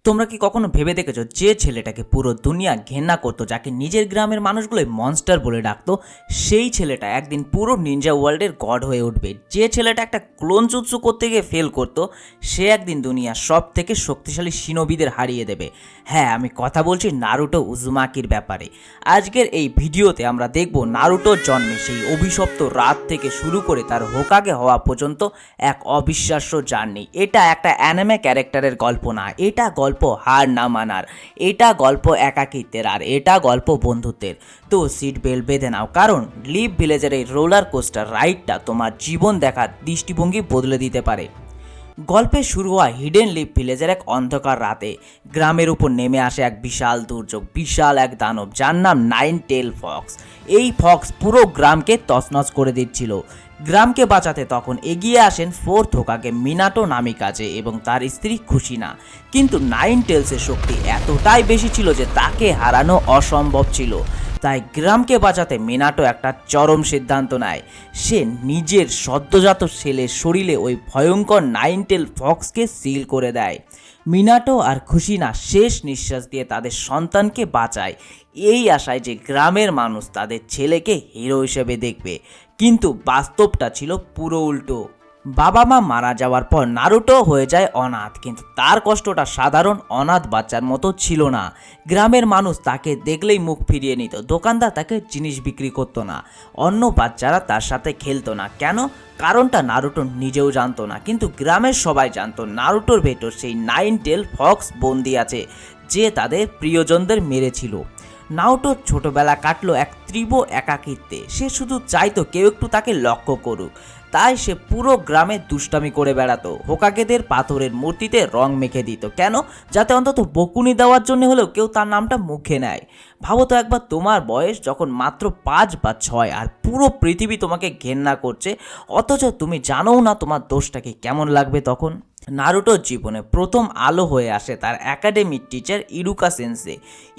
তোমরা কি কখনো ভেবে দেখেছো যে ছেলেটাকে পুরো দুনিয়া ঘেন্না করতো, যাকে নিজের গ্রামের মানুষগুলোই মনস্টার বলে ডাকতো, সেই ছেলেটা একদিন পুরো নিনজা ওয়ার্ল্ডের গড হয়ে উঠবে। যে ছেলেটা একটা ক্লোন জুৎসু করতে গিয়ে ফেল করতো, সে একদিন দুনিয়ার সব থেকে শক্তিশালী শিনোবিদের হারিয়ে দেবে। হ্যাঁ, আমি কথা বলছি নারুটো উজুমাকির ব্যাপারে। আজকের এই ভিডিওতে আমরা দেখব নারুটোর জন্মে সেই অভিশপ্ত রাত থেকে শুরু করে তার হোকাগে হওয়া পর্যন্ত এক অবিশ্বাস্য জার্নি। এটা একটা অ্যানিমে ক্যারেক্টারের গল্প না, এটা গল্প হার না মানার, এটা গল্প একাকিত্বের, আর এটা গল্প বন্ধুত্বের। তো সিট বেল্ট বেঁধে নাও, কারণ লিভ ভিলেজের এই রোলার কোস্টার রাইডটা তোমার জীবন দেখার দৃষ্টিভঙ্গি বদলে দিতে পারে। গল্পের শুরু হয় হিডেন লিভ ভিলেজের এক অন্ধকার রাতে। গ্রামের উপর নেমে আসে এক বিশাল দুর্যোগ, বিশাল এক দানব যার নাম নাইন টেল ফক্স। এই ফক্স পুরো গ্রামকে তছনছ করে দিচ্ছিল। গ্রামকে বাঁচাতে তখন এগিয়ে আসেন ফোর্থ হোকাগে মিনাটো নামিকাজে এবং তার স্ত্রী খুশিনা। কিন্তু নাইন টেলসের শক্তি এতটাই বেশি ছিল যে তাকে হারানো অসম্ভব ছিল। তাই গ্রামকে বাঁচাতে মিনাটো একটা চরম সিদ্ধান্ত নেয়। সে নিজের সদ্যজাত ছেলের শরীরে ওই ভয়ঙ্কর নাইন টেল ফক্সকে সিল করে দেয়। মিনাটো আর খুশিনা শেষ নিঃশ্বাস দিয়ে তাদের সন্তানকে বাঁচায়, এই আশায় যে গ্রামের মানুষ তাদের ছেলেকে হিরো হিসেবে দেখবে। কিন্তু বাস্তবটা ছিল পুরো উল্টো। বাবা মা মারা যাওয়ার পর নারুটো হয়ে যায় অনাথ, কিন্তু তার কষ্টটা সাধারণ অনাথ বাচ্চার মতো ছিল না। গ্রামের মানুষ তাকে দেখলেই মুখ ফিরিয়ে নিত, দোকানদার তাকে জিনিস বিক্রি করতো না, অন্য বাচ্চারা তার সাথে খেলতো না। কেন? কারণটা নারুটো নিজেও জানতো না, কিন্তু গ্রামের সবাই জানতো নারুটোর ভেতর সেই নাইন টেল ফক্স বন্দি আছে, যে তাদের প্রিয়জনদের মেরেছিল। নারুটোর ছোটবেলা কাটলো এক তীব্র একাকিত্বে। সে শুধু চাইতো কেউ একটু তাকে লক্ষ্য করুক। তাই সে পুরো গ্রামে দুষ্টামি করে বেড়াতো, হোকাগেদের পাথরের মূর্তিতে রং মেখে দিত। কেন? যাতে অন্তত বকুনি দেওয়ার জন্য হলেও কেউ তার নামটা মুখে নেয়। ভাবো তো একবার, তোমার বয়স যখন মাত্র 5 বা 6 আর পুরো পৃথিবী তোমাকে ঘেন্না করছে, অথচ তুমি জানোও না তোমার দোষটাকে কেমন লাগবে তখন। নারুটোর জীবনে প্রথম আলো হয়ে আসে তার একাডেমিক টিচার ইরুকা সেন্সে।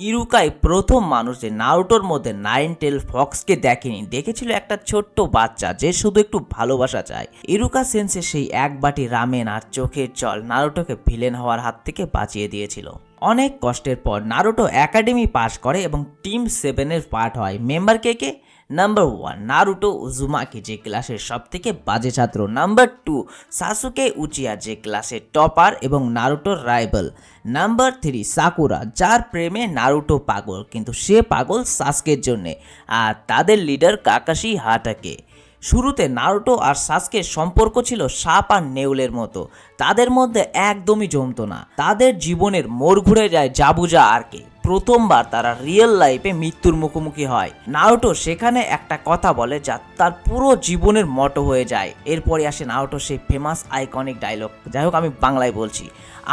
ইরুকাই প্রথম মানুষ যে নারুটোর মধ্যে নাইন টেল ফক্সকে দেখেনি, দেখেছিল একটা ছোট্ট বাচ্চা যে শুধু একটু ভালোবাসা চায়। ইরুকা সেন্সে সেই এক বাটি রামেন আর চোখের জল নারুটোকে ভিলেন হওয়ার হাত থেকে বাঁচিয়ে দিয়েছিল। অনেক কষ্টের পর নারুটো একাডেমি পাস করে এবং টিম 7-এর পার্ট হয়। মেম্বার কে? নাম্বার 1 নারুটো উজুমাকি, যে ক্লাসের সব থেকে বাজে ছাত্র। নাম্বার 2 সাসুকে উচিয়া, যে ক্লাসের টপার এবং নারুটোর রাইভাল। নাম্বার 3 সাকুরা, যার প্রেমে নারুটো পাগল, কিন্তু সে পাগল সাসকের জন্যে। আর তাদের লিডার কাকাশি হাটাকে। শুরুতে নারুটো আর সাসকের সম্পর্ক ছিল সাপ আর নেউলের মতো, তাদের মধ্যে একদমই জমতো না। তাদের জীবনের মোড় ঘুরে যায় জাবুজা আর্কে। প্রথমবার তারা রিয়েল লাইফে মৃত্যুর মুখোমুখি হয়। নারুটো সেখানে একটা কথা বলে যা তার পুরো জীবনের মটো হয়ে যায়। এরপরে আসে নারুটো সেই ফেমাস আইকনিক ডায়লগ, যাই হোক আমি বাংলায় বলছি,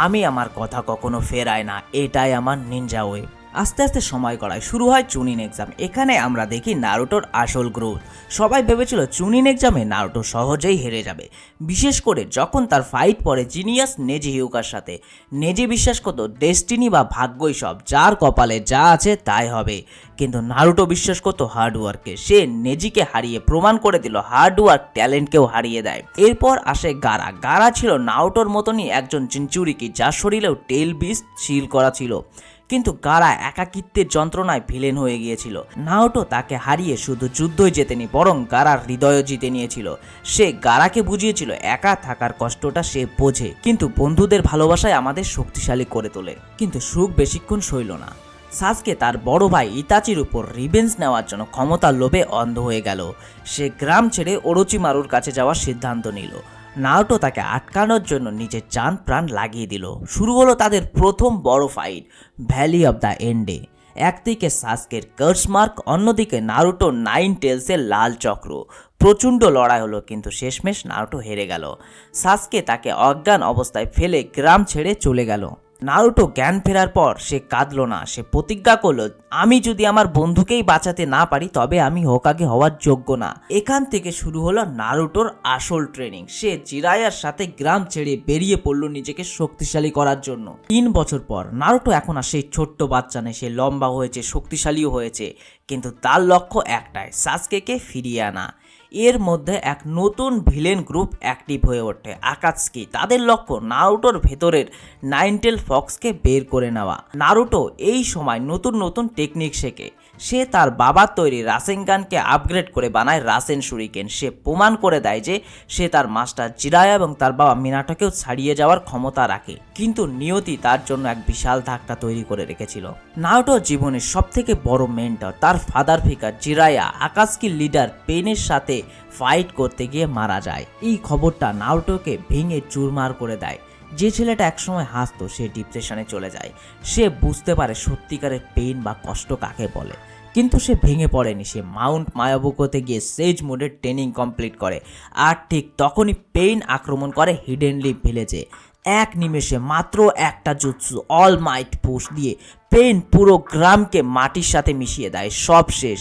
আমি আমার কথা কখনো ফেরাই না, এটাই আমার নিনজা ওয়ে। আস্তে আস্তে সময় গড়ায়, শুরু হয় চুনিন এক্সাম। এখানে আমরা দেখি নারুটোর আসল গ্রোথ। সবাই ভেবেছিল চুনিন এক্সামে নারুটো সহজেই হেরে যাবে, বিশেষ করে যখন তার ফাইট পড়ে জিনিয়াস নেজি হিউকার সাথে। নেজি বিশ্বাস করতো ডেস্টিনি বা ভাগ্যই সব, যার কপালে যা আছে তাই হবে। কিন্তু নারুটো বিশ্বাস করতো হার্ডওয়ার্কে। সে নেজিকে হারিয়ে প্রমাণ করে দিল হার্ডওয়ার্ক ট্যালেন্টকেও হারিয়ে দেয়। এরপর আসে গারা। গারা ছিল নারুটোর মতনই একজন জিনচুরিকি, যার শরীরেও টেল বিস্ট সিল করা ছিল। কিন্তু গারা একাকিত্বের যন্ত্রণায় ভিলেন হয়ে গিয়েছিল। নারুটো তাকে হারিয়ে শুধু যুদ্ধই জেতেনি, বরং গারার হৃদয়ও জিতে নিয়েছিল। সে গারাকে বুঝিয়েছিল একা থাকার কষ্টটা সে বোঝে, কিন্তু বন্ধুদের ভালোবাসায় আমাদের শক্তিশালী করে তোলে। কিন্তু সুখ বেশিক্ষণ সইল না। সাসকে তার বড় ভাই ইতাচির উপর রিভেঞ্জ নেওয়ার জন্য ক্ষমতার লোভে অন্ধ হয়ে গেল। সে গ্রাম ছেড়ে ওরোচিমারুর কাছে যাওয়ার সিদ্ধান্ত নিল। নারুটো তাকে আটকানোর জন্য নিজের জান প্রাণ লাগিয়ে দিল। শুরু হলো তাদের প্রথম বড় ফাইট, ভ্যালি অব দ্য এন্ডে। একদিকে সাসকের কার্স মার্ক, অন্যদিকে নারুটো নাইন টেলসের লাল চক্র। প্রচণ্ড লড়াই হলো, কিন্তু শেষমেশ নারুটো হেরে গেল। সাসকে তাকে অজ্ঞান অবস্থায় ফেলে গ্রাম ছেড়ে চলে গেল। নারুটো জ্ঞান ফেরার পর সে কাঁদল না। সে প্রতিজ্ঞা করল, আমি যদি আমার বন্ধুকেই বাঁচাতে না পারি তবে আমি হোকাগে হওয়ার যোগ্য না। এখান থেকে শুরু হলো নারুটোর আসল ট্রেনিং। সে জিরায়ার সাথে গ্রাম ছেড়ে বেরিয়ে পড়ল নিজেকে শক্তিশালী করার জন্য। 3 বছর পর নারুটো এখন আর সেই ছোট্ট বাচ্চা নেই। সে লম্বা হয়েছে, শক্তিশালীও হয়েছে, কিন্তু তার লক্ষ্য একটাই, সাসকেকে ফিরিয়ে আনা। এর মধ্যে এক নতুন ভিলেন গ্রুপ অ্যাক্টিভ হয়ে ওঠে, আকাতসুকি। তাদের লক্ষ্য নারুটোর ভেতরের নাইনটেল ফক্সকে বের করে নেওয়া। নারুটো এই সময় নতুন নতুন টেকনিক শেখে। সে তার বাবার তৈরি রাসেনগানকে আপগ্রেড করে বানায় রাসেন শুরিকেন। সে প্রমাণ করে দেয় যে সে তার মাস্টার জিরায়া এবং তার বাবা মিনাটোকেও ছাড়িয়ে যাওয়ার ক্ষমতা রাখে। কিন্তু নিয়তি তার জন্য এক বিশাল ধাক্কা তৈরি করে রেখেছিল। নারুটোর জীবনের সবথেকে বড় মেন্টর, তার ফাদার ফিগার জিরায়া, আকাতসুকির লিডার পেনের সাথে ফাইট করতে গিয়ে মারা যায়। এই খবরটা নারুটোকে ভেঙে চুরমার করে দেয়। যে ছেলেটা একসময় হাসতো সে ডিপ্রেশনে চলে যায়। সে বুঝতে পারে সত্যিকারের পেইন বা কষ্ট কাকে বলে। কিন্তু সে ভেঙে পড়েনি। সে মাউন্ট মায়াবুকোতে গিয়ে সেজ মোডের ট্রেনিং কমপ্লিট করে। আর ঠিক তখনই পেইন আক্রমণ করে হিডেন লিপ ভিলেজে। এক নিমেষে মাত্র একটা জুৎসু অল মাইট পুশ দিয়ে পেইন পুরো গ্রামকে মাটির সাথে মিশিয়ে দেয়। সব শেষ,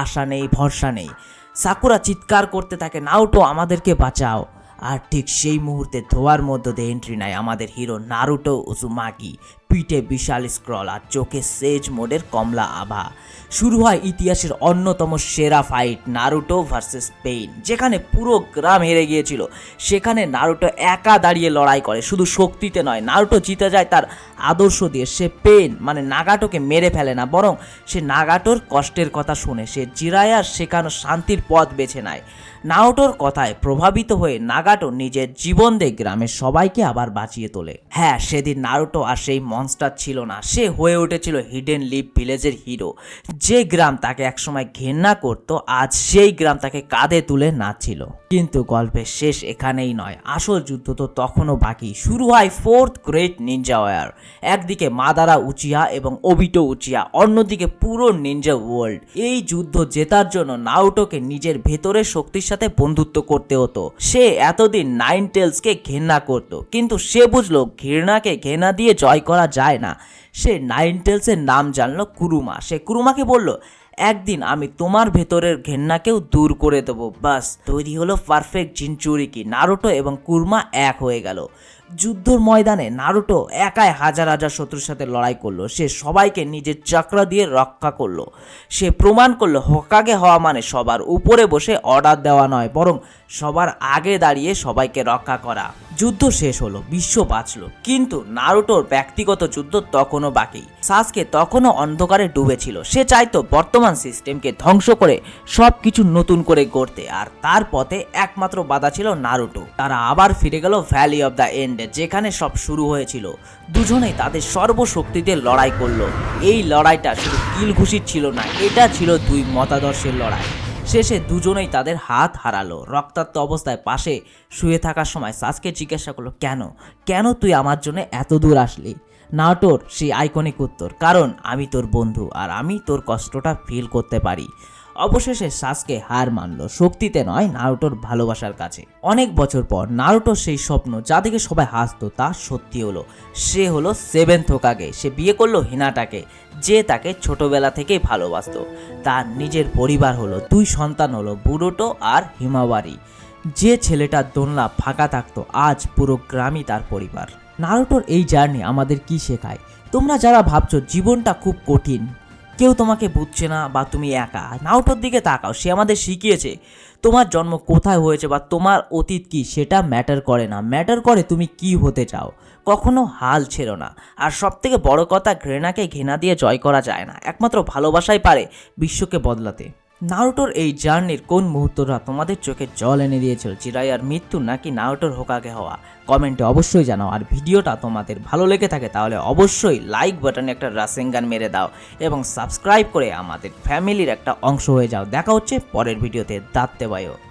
আশা নেই, ভরসা নেই। সাকুরা চিৎকার করতে থাকে, নারুটো আমাদেরকে বাঁচাও। আর ঠিক সেই মুহূর্তে ধোয়ার মধ্য দিয়ে এন্ট্রি নেয় আমাদের হিরো নারুটো উজুমাকি। পিঠে বিশাল স্ক্রল আর চোখে সেজ মোডের কমলা আভা। শুরু হয় ইতিহাসের অন্যতম সেরা ফাইট, নারুটো ভার্সেস পেইন। যেখানে পুরো গ্রাম হেরে গিয়েছিল সেখানে নারুটো একা দাঁড়িয়ে লড়াই করে। শুধু শক্তিতে নয়, নারুটো জিতে যায় তার আদর্শ দিয়ে। সে পেইন মানে নাগাটোকে মেরে ফেলে না, বরং সে নাগাটোর কষ্টের কথা শুনে সে জিরায়ার শেখানো শান্তির পথ বেছে নেয়। নারুটোর কথায় প্রভাবিত হয়ে নাগাটো নিজের জীবন দিয়ে গ্রামের সবাইকে আবার বাঁচিয়ে তোলে। হ্যাঁ, সেদিন নারুটো আর সেই মনস্টার ছিল না, সে হয়ে উঠেছিল হিডেন লিপ ভিলেজের হিরো। যে গ্রাম তাকে একসময় ঘেন্না করত, আজ সেই গ্রাম তাকে কাঁধে তুলে নাচছিল। কিন্তু গল্পের শেষ এখানেই নয়, আসল যুদ্ধ তো তখনও বাকি। শুরু হয় ফোর্থ গ্রেট নিনজা ওয়ার। একদিকে মাদারা উচিহা এবং ওবিটো উচিহা, অন্যদিকে পুরো নিনজা ওয়ার্ল্ড। এই যুদ্ধ জেতার জন্য নারুটোকে নিজের ভেতরের শক্তির সাথে বন্ধুত্ব করতে হতো। সে এতদিন নাইন টেলসকে ঘেন্না করত, কিন্তু সে বুঝলো ঘৃণাকে ঘৃণা দিয়ে জয় করা যায় না। সে নাইন টেলসের নাম জানলো কুরুমা। সে কুরুমাকে বলল, একদিন আমি তোমার ভেতরের ঘেন্নাকেও দূর করে দেবো। বাস তৈরি হলো পারফেক্ট জিনচুরিকি। নারুটো এবং কুরমা এক হয়ে গেল। যুদ্ধর ময়দানে নারুটো একাই হাজার হাজার শত্রুর সাথে লড়াই করলো। সে সবাইকে নিজের চক্র দিয়ে রক্ষা করলো। সে প্রমাণ করলো হোকাগে হওয়া মানে সবার উপরে বসে অর্ডার দেওয়া নয়, বরং সবার আগে দাঁড়িয়ে সবাইকে রক্ষা করা। যুদ্ধ শেষ হলো, বিশ্ব বাঁচলো, কিন্তু নারুটোর ব্যক্তিগত যুদ্ধ তখনও বাকি। সাসকে তখনও অন্ধকারে ডুবেছিল। সে চাইতো বর্তমান সিস্টেমকে ধ্বংস করে সবকিছু নতুন করে গড়তে, আর তার পথে একমাত্র বাধা ছিল নারুটো। তারা আবার ফিরে গেল ভ্যালি অফ দ্য এন্ডে, যেখানে সব শুরু হয়েছিল। দুজনেই তাদের সর্বশক্তিতে লড়াই করলো। এই লড়াইটা শুধু কিল ঘুষির ছিল না, এটা ছিল দুই মতাদর্শের লড়াই। শেষে দুজনেই তাদের হাত হারালো। রক্তাক্ত অবস্থায় পাশে শুয়ে থাকার সময় সাসকে জিজ্ঞাসা করলো, কেন তুই আমার জন্য এত দূর আসলি? নারুটোর সেই আইকনিক উত্তর, কারণ আমি তোর বন্ধু আর আমি তোর কষ্টটা ফিল করতে পারি। অবশেষে সাসকে হার মানলো, শক্তিতে নয়, নারুটোর ভালোবাসার কাছে। অনেক বছর পর নারুটোর সেই স্বপ্ন যা দেখে সবাই হাসতো তা সত্যি হলো। সে হলো সেভেন্থ হোকাগে। সে বিয়ে করলো হিনাটাকে, যে তাকে ছোটবেলা থেকেই ভালোবাসতো। তার নিজের পরিবার হলো, দুই সন্তান হলো, বুরোটো আর হিমাওয়ারি। যে ছেলেটার দোলনা ফাঁকা থাকতো, আজ পুরো গ্রামই তার পরিবার। নারুটোর এই জার্নি আমাদের কি শেখায়? তোমরা যারা ভাবছো জীবনটা খুব কঠিন, কেউ তোমাকে বুঝছে না বা তুমি একা, নারুটোর দিকে তাকাও। সে আমাদের শিখিয়েছে তোমার জন্ম কোথায় হয়েছে বা তোমার অতীত কি সেটা ম্যাটার করে না, ম্যাটার করে তুমি কি হতে চাও। কখনো হাল ছেড়ো না। আর সবথেকে বড় কথা, ঘৃণাকে ঘৃণা দিয়ে জয় করা যায় না, একমাত্র ভালোবাসাই পারে বিশ্বকে বদলাতে। নারুটোর এই জার্নির কোন মুহূর্তটা তোমাদের চোখে জল এনে দিয়েছিল? জিরায়ার মৃত্যু নাকি নারুটোর হোকাগে হওয়া? কমেন্টে অবশ্যই জানাও। আর ভিডিওটা তোমাদের ভালো লেগে থাকে তাহলে অবশ্যই লাইক বাটনে একটা রাসেনগান মেরে দাও এবং সাবস্ক্রাইব করে আমাদের ফ্যামিলির একটা অংশ হয়ে যাও। দেখা হচ্ছে পরের ভিডিওতে। দাঁততে বায়ো।